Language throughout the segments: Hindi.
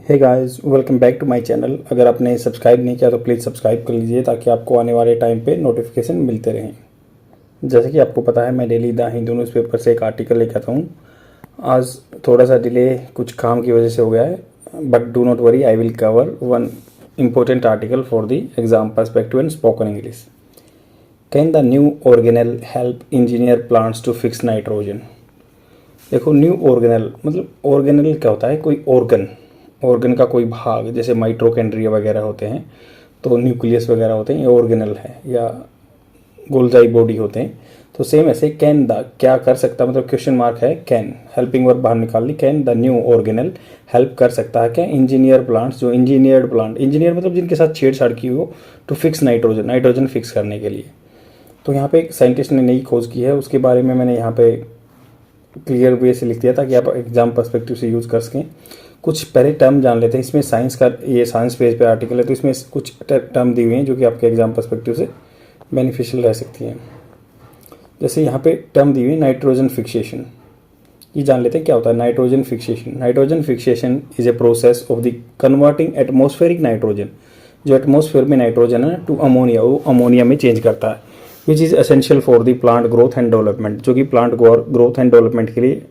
Hey guys, welcome back to my channel. अगर आपने सब्सक्राइब नहीं किया तो प्लीज़ सब्सक्राइब कर लीजिए ताकि आपको आने वाले टाइम पे नोटिफिकेशन मिलते रहें। जैसे कि आपको पता है, मैं डेली द हिंदू न्यूज़पेपर से एक आर्टिकल लेकर आता हूँ। आज थोड़ा सा डिले कुछ काम की वजह से हो गया है, but do not worry, I will cover one important article for the exam perspective and spoken English. Can the new organelle help engineer plants to fix nitrogen. देखो, न्यू ऑर्गेनेल मतलब ऑर्गेनेल क्या होता है? कोई ऑर्गन का कोई भाग, जैसे माइटोकॉन्ड्रिया वगैरह होते हैं, तो न्यूक्लियस वगैरह होते हैं, ये ऑर्गेनल है, या गोल्जाई बॉडी होते हैं। तो सेम ऐसे कैन द क्या कर सकता, मतलब क्वेश्चन मार्क है, कैन हेल्पिंग वर्ब बाहर निकाल ली। Can the new organelle help कर सकता है क्या इंजीनियर प्लांट्स, जो इंजीनियर्ड प्लांट, इंजीनियर मतलब जिनके साथ छेड़छाड़ की हो, टू फिक्स नाइट्रोजन फिक्स करने के लिए। तो यहाँ पे एक साइंटिस्ट ने नई खोज की है, उसके बारे में मैंने यहाँ पे क्लियर वे से लिख दिया ताकि आप एग्जाम पर्सपेक्टिव से यूज़ कर सकें। कुछ पहले टर्म जान लेते हैं। इसमें साइंस का, ये साइंस पेज पे आर्टिकल है, तो इसमें कुछ टर्म दी हुई हैं जो कि आपके एग्जाम पर्सपेक्टिव से बेनिफिशियल रह सकती हैं। जैसे यहाँ पे टर्म दी हुई है नाइट्रोजन फिक्सेशन, ये जान लेते हैं क्या होता है nitrogen fixation. Nitrogen fixation is a process of the converting atmospheric nitrogen, जो एटमॉस्फेयर में नाइट्रोजन है, टू अमोनिया, वो अमोनिया में चेंज करता है, which is essential for the plant growth and development, जो कि प्लांट ग्रोथ एंड डेवलपमेंट के लिए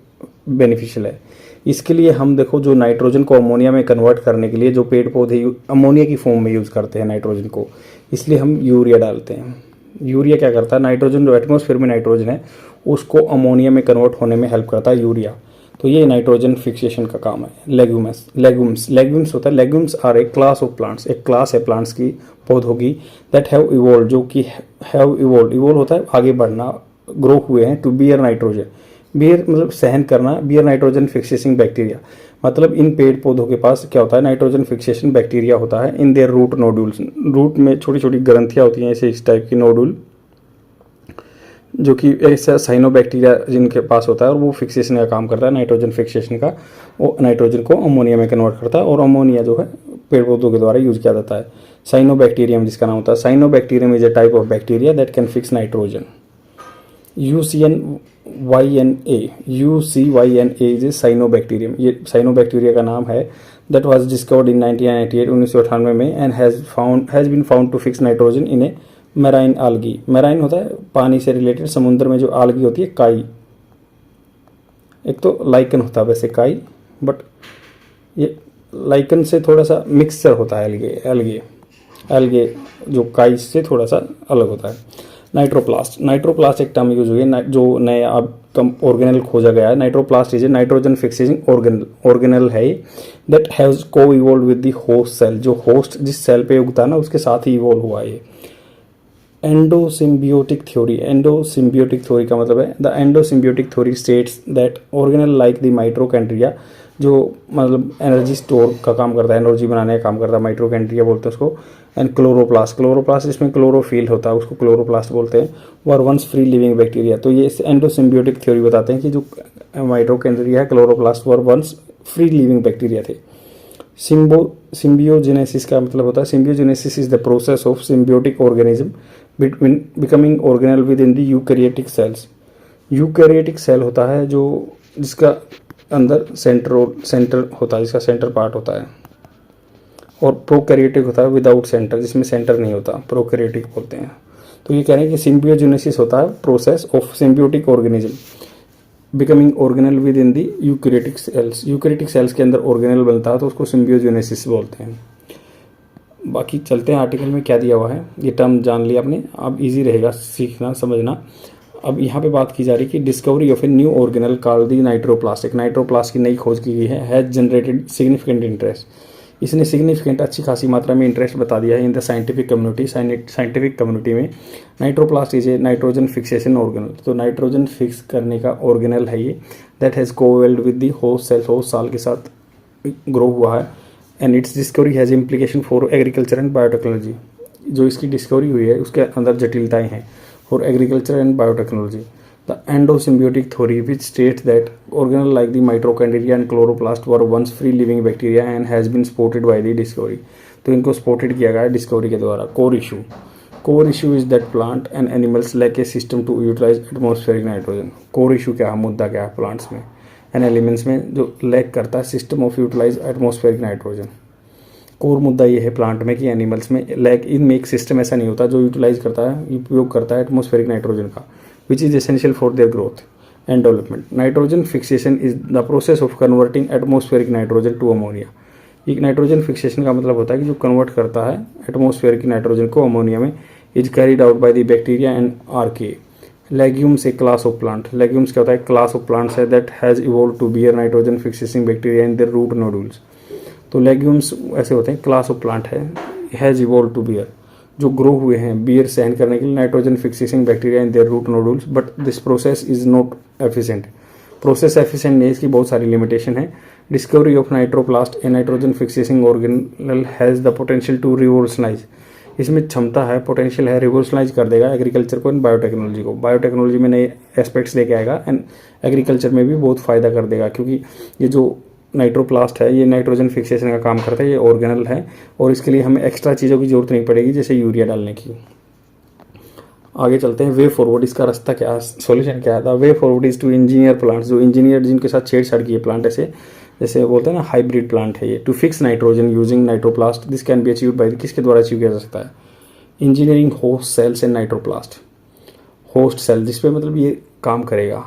बेनिफिशियल है। इसके लिए हम देखो, जो नाइट्रोजन को अमोनिया में कन्वर्ट करने के लिए जो पेड़ पौधे अमोनिया की फॉर्म में यूज़ करते हैं नाइट्रोजन को, इसलिए हम यूरिया डालते हैं। यूरिया क्या करता है, नाइट्रोजन जो एटमॉस्फेयर में नाइट्रोजन है उसको अमोनिया में कन्वर्ट होने में हेल्प करता है यूरिया। तो ये नाइट्रोजन फिक्सेशन का काम है। लेग्यूम्स होता है, legumes are a class of plants, एक क्लास है प्लांट्स की, पौधों की, दैट हैव इवोल्व, जो कि हैव इवोल्व होता है आगे बढ़ना, ग्रो हुए हैं, टू बियर नाइट्रोजन। बियर मतलब सहन करना, बियर नाइट्रोजन फिक्सेसिंग बैक्टीरिया, मतलब इन पेड़ पौधों के पास क्या होता है, नाइट्रोजन फिक्सेशन बैक्टीरिया होता है। In their root nodules, root में छोटी छोटी ग्रंथियाँ होती हैं ऐसे, इस टाइप की नोडुल, जो कि ऐसा साइनोबैक्टीरिया जिनके पास होता है, और वो फिक्सेशन का काम करता है, नाइट्रोजन फिक्सेशन का। वो नाइट्रोजन को अमोनिया में कन्वर्ट करता है, और अमोनिया जो है पेड़ पौधों के द्वारा यूज किया जाता है। साइनोबैक्टीरियम जिसका नाम होता है, cyanobacterium is a type of bacteria that can fix nitrogen. UCYNA is a cyanobacterium, ये साइनोबैक्टीरिया का नाम है, दैट वाज डिस्कवर्ड इन 1998 में, and has been found to fix nitrogen in a marine algae. Marine होता है पानी से रिलेटेड, समुद्र में जो आल्गी होती है, काई, एक तो लाइकन होता है वैसे काई, बट ये लाइकन से थोड़ा सा मिक्सचर होता है, एल्गे जो काई से थोड़ा सा अलग होता है। नाइट्रोप्लास्ट एक टर्म यूज हुई है, जो नया अब ऑर्गेनल खोजा गया है। Nitroplast is a nitrogen fixing organelle है, that has coevolve with the host cell, जो होस्ट जिस सेल पे उगता है ना उसके साथ ही इवॉल्व हुआ है। एंडोसिम्बियोटिक थ्योरी का मतलब है, the endosymbiotic theory states that organelle like the mitochondria, जो मतलब एनर्जी स्टोर का काम करता है, एनर्जी बनाने का काम करता है, माइटोकॉन्ड्रिया बोलते हैं उसको। एंड क्लोरोप्लास्ट जिसमें क्लोरोफिल होता है उसको क्लोरोप्लास्ट बोलते हैं, were once free living bacteria. तो ये एंडोसिम्बियोटिक थ्योरी बताते हैं कि जो माइटोकॉन्ड्रिया है, chloroplast, were once free living bacteria थे। सिम्बियोजेनेसिस का मतलब होता है, symbiogenesis is the process of symbiotic organism becoming organelle within the eukaryotic cells. Eukaryotic cell होता है जो जिसका अंदर सेंटर होता है, जिसका सेंटर पार्ट होता है, और प्रोकैरियोटिक होता है विदाउट सेंटर, जिसमें सेंटर नहीं होता, प्रोकैरियोटिक बोलते हैं। तो ये कह रहे हैं कि सिम्बियोजेनेसिस होता है process of symbiotic organism becoming organelle with in the eukaryotic cells. Eukaryotic cells के अंदर ऑर्गेनल बनता है तो उसको सिम्बियोजेनेसिस बोलते हैं। बाकी चलते हैं आर्टिकल में क्या दिया हुआ है, ये टर्म जान लिया आपने, अब इजी रहेगा सीखना समझना। अब यहाँ पे बात की जा रही है कि discovery of a new organelle called the nitroplast, एक नाइट्रोप्लास्ट की नई खोज की गई है, हैज जनरेटेड सिग्निफिकेंट इंटरेस्ट, इसने सिग्निफिकेंट अच्छी खासी मात्रा में इंटरेस्ट बता दिया है इन द साइंटिफिक कम्युनिटी में। Nitroplast is a nitrogen fixation organelle, तो नाइट्रोजन फिक्स करने का ऑर्गेनल है ये, that has coevolved with the host cell, host cell के साथ ग्रो हुआ है। And its discovery has implication for agriculture and biotechnology, जो इसकी डिस्कवरी हुई है उसके अंदर जटिलताएँ हैं for agriculture and biotechnology. The endosymbiotic theory, which states that organelles like the mitochondria and chloroplast were once free living bacteria and has been spotted by the discovery. तो इनको spotted किया गया डिस्कवरी के द्वारा। core issue is that plant and animals lack a system to utilize atmospheric nitrogen. core issue क्या है, मुद्दा क्या है प्लांट्स में, एंड एलिमेंट्स में जो लैक करता है system of utilize atmospheric nitrogen. Core मुद्दा ये है प्लांट में कि एनिमल्स में लैक इनमें एक सिस्टम ऐसा नहीं होता जो यूटिलाइज करता है, उपयोग करता है एटमॉस्फेरिक नाइट्रोजन का, which is essential for their growth and development. Nitrogen fixation is the process of converting atmospheric nitrogen to ammonia. एक नाइट्रोजन फिक्सेशन का मतलब होता है कि जो कन्वर्ट करता है एटमॉस्फेरिक नाइट्रोजन को अमोनिया में, is carried out by the bacteria and archaea. Legumes एक क्लास ऑफ प्लांट, लेग्यूम्स क्या होता है, क्लास ऑफ प्लांट्स है that has evolve to bear nitrogen fixing bacteria in their root nodules. तो लेग्यूम्स ऐसे होते हैं, क्लास ऑफ प्लांट है, हैज इवॉल्व टू बियर, जो ग्रो हुए हैं बियर सहन करने के लिए nitrogen fixing bacteria in their root nodules, but this process is not efficient. Process efficient नहीं, इसकी बहुत सारी लिमिटेशन है। Discovery of nitroplast a nitrogen fixing organelle has the potential to revolutionise. इसमें क्षमता है, पोटेंशियल है, रिवोल्यूशनाइज कर देगा एग्रीकल्चर को एंड बायोटेक्नोलॉजी को। बायोटेक्नोलॉजी में नए एस्पेक्ट्स लेके आएगा एंड एग्रीकल्चर में भी बहुत फायदा कर देगा, क्योंकि ये जो नाइट्रोप्लास्ट है ये नाइट्रोजन फिक्सेशन का काम करता है, ये ऑर्गेनल है और इसके लिए हमें एक्स्ट्रा चीज़ों की जरूरत नहीं पड़ेगी जैसे यूरिया डालने की। आगे चलते हैं, वे फॉरवर्ड, इसका रास्ता क्या, सॉल्यूशन क्या था। Way forward is to engineer plants, जो इंजीनियर जिनके साथ छेड़छाड़ की है प्लांट, ऐसे जैसे बोलते हैं ना हाइब्रिड प्लांट है ये, to fix nitrogen using nitroplast. This can be achieved by, किसके द्वारा अचीव किया जा सकता है, engineering host cells and nitroplast. Host cell जिसपे मतलब ये काम करेगा,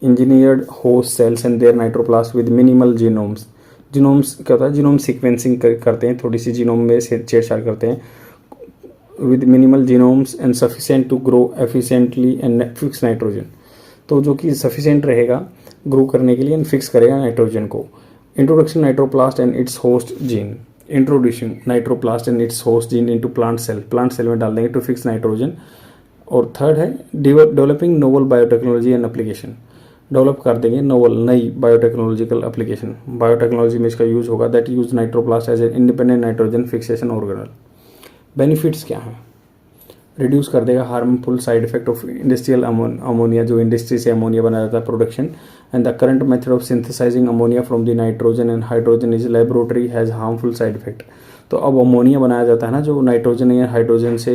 engineered host cells and their nitroplast with minimal genomes. Genomes क्या होता है, जीनोम सीक्वेंसिंग करते हैं, थोड़ी सी जीनोम में छेड़छाड़ करते हैं, with minimal genomes and sufficient to grow efficiently and fix nitrogen. तो जो कि सफिशिएंट रहेगा ग्रो करने के लिए एंड फिक्स करेगा नाइट्रोजन को। Introduction nitroplast and its host gene, introducing nitroplast and its host gene into plant cell, plant cell में डाल देंगे टू फिक्स नाइट्रोजन। और थर्ड है developing novel biotechnology and application, develop कर देंगे नोवल नई बायोटेक्नोलॉजिकल एप्लीकेशन, बायोटेक्नोलॉजी में इसका यूज होगा, that use nitroplast as a independent nitrogen fixation organelle. Benefits क्या हैं, रिड्यूस कर देगा harmful side effect of industrial ammonia, जो इंडस्ट्री से अमोनिया बनाया जाता है production, and the current method of synthesising ammonia from the nitrogen and hydrogen is laboratory has harmful side effect. तो अब अमोनिया बनाया जाता है ना, जो नाइट्रोजन या हाइड्रोजन से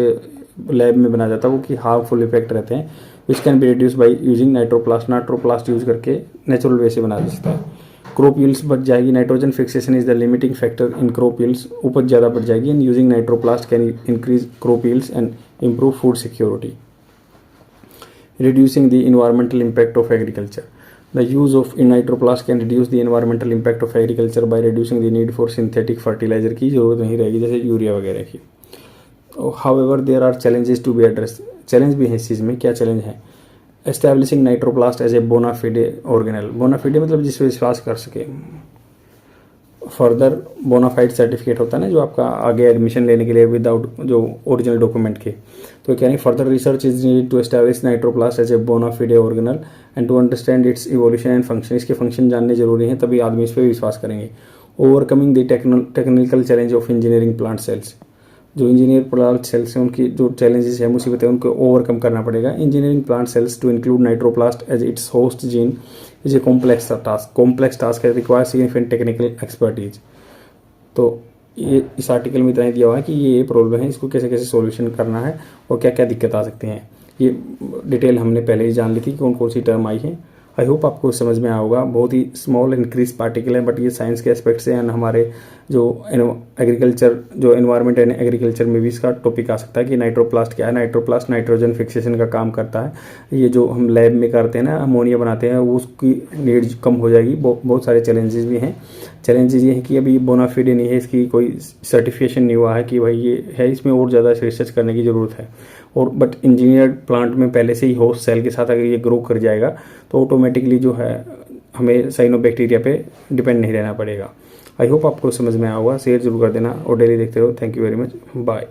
लैब में बनाया जाता है, वो की हार्मफुल इफेक्ट रहते हैं, which can be reduce by using nitroplast. Nitroplast use करके नेचुरल वे से बना सकता है। क्रॉप यील्ड्स बढ़ जाएगी, nitrogen fixation is the limiting factor in crop yields, उपज ज़्यादा बढ़ जाएगी, and using nitroplast can increase crop yields and improve food security. Reducing the environmental impact of agriculture. The use of nitroplast can reduce the environmental impact of agriculture by reducing the need for synthetic fertilizer की ज़रूरत नहीं रहेगी जैसे यूरिया वगैरह की। However, there are challenges to be addressed. Challenge भी है इस चीज़ में, क्या चैलेंज है, establishing नाइट्रोप्लास्ट as a bona fide organelle, बोनाफिडे मतलब जिस पे विश्वास कर सके। फर्दर बोनाफाइड सर्टिफिकेट होता है ना, जो आपका आगे एडमिशन लेने के लिए विदाउट जो ओरिजिनल डॉक्यूमेंट के, तो क्या नहीं, further research is need to establish nitroplast as a bona fide organelle and to understand its evolution and function, इसके फंक्शन जानने जरूरी हैं, तभी आदमी इस पर विश्वास करेंगे। Overcoming the technical challenge of engineering plant cells, जो इंजीनियर प्लांट सेल्स हैं उनकी जो चैलेंजेस है, मुसीबतें, उनको ओवरकम करना पड़ेगा। Engineering plant cells to include nitroplast as its host gene is a complex task है, रिक्वायर सिग्निफिकेंट टेक्निकल एक्सपर्टीज। तो ये इस आर्टिकल में इतना ही दिया हुआ है कि ये प्रॉब्लम है, इसको कैसे कैसे सॉल्यूशन करना है और क्या क्या दिक्कत आ सकती हैं। ये डिटेल हमने पहले ही जान ली थी, कौन कौन सी टर्म आई है। आई होप आपको समझ में आया होगा। बहुत ही स्मॉल इंक्रीज पार्टिकल है, बट ये साइंस के एस्पेक्ट से एंड हमारे जो एग्रीकल्चर जो एनवायरनमेंट एंड एग्रीकल्चर में भी इसका टॉपिक आ सकता है कि नाइट्रोप्लास्ट क्या है। नाइट्रोप्लास्ट नाइट्रोजन फिक्सेशन का काम करता है। ये जो हम लैब में करते हैं ना, अमोनिया बनाते हैं, वो उसकी नीड कम हो जाएगी। बहुत सारे चैलेंजेस भी हैं। चैलेंजेस ये हैं कि अभी बोनाफिडे नहीं है, इसकी कोई सर्टिफिकेशन नहीं हुआ है कि भाई ये है, इसमें और ज़्यादा रिसर्च करने की ज़रूरत है। और बट इंजीनियर्ड प्लांट में पहले से ही होस्ट सेल के साथ अगर ये ग्रो कर जाएगा तो ऑटोमेटिकली जो है हमें साइनोबैक्टीरिया पे डिपेंड नहीं रहना पड़ेगा। आई होप आपको समझ में आया होगा। शेयर जरूर कर देना और डेली देखते रहो। Thank you very much, bye.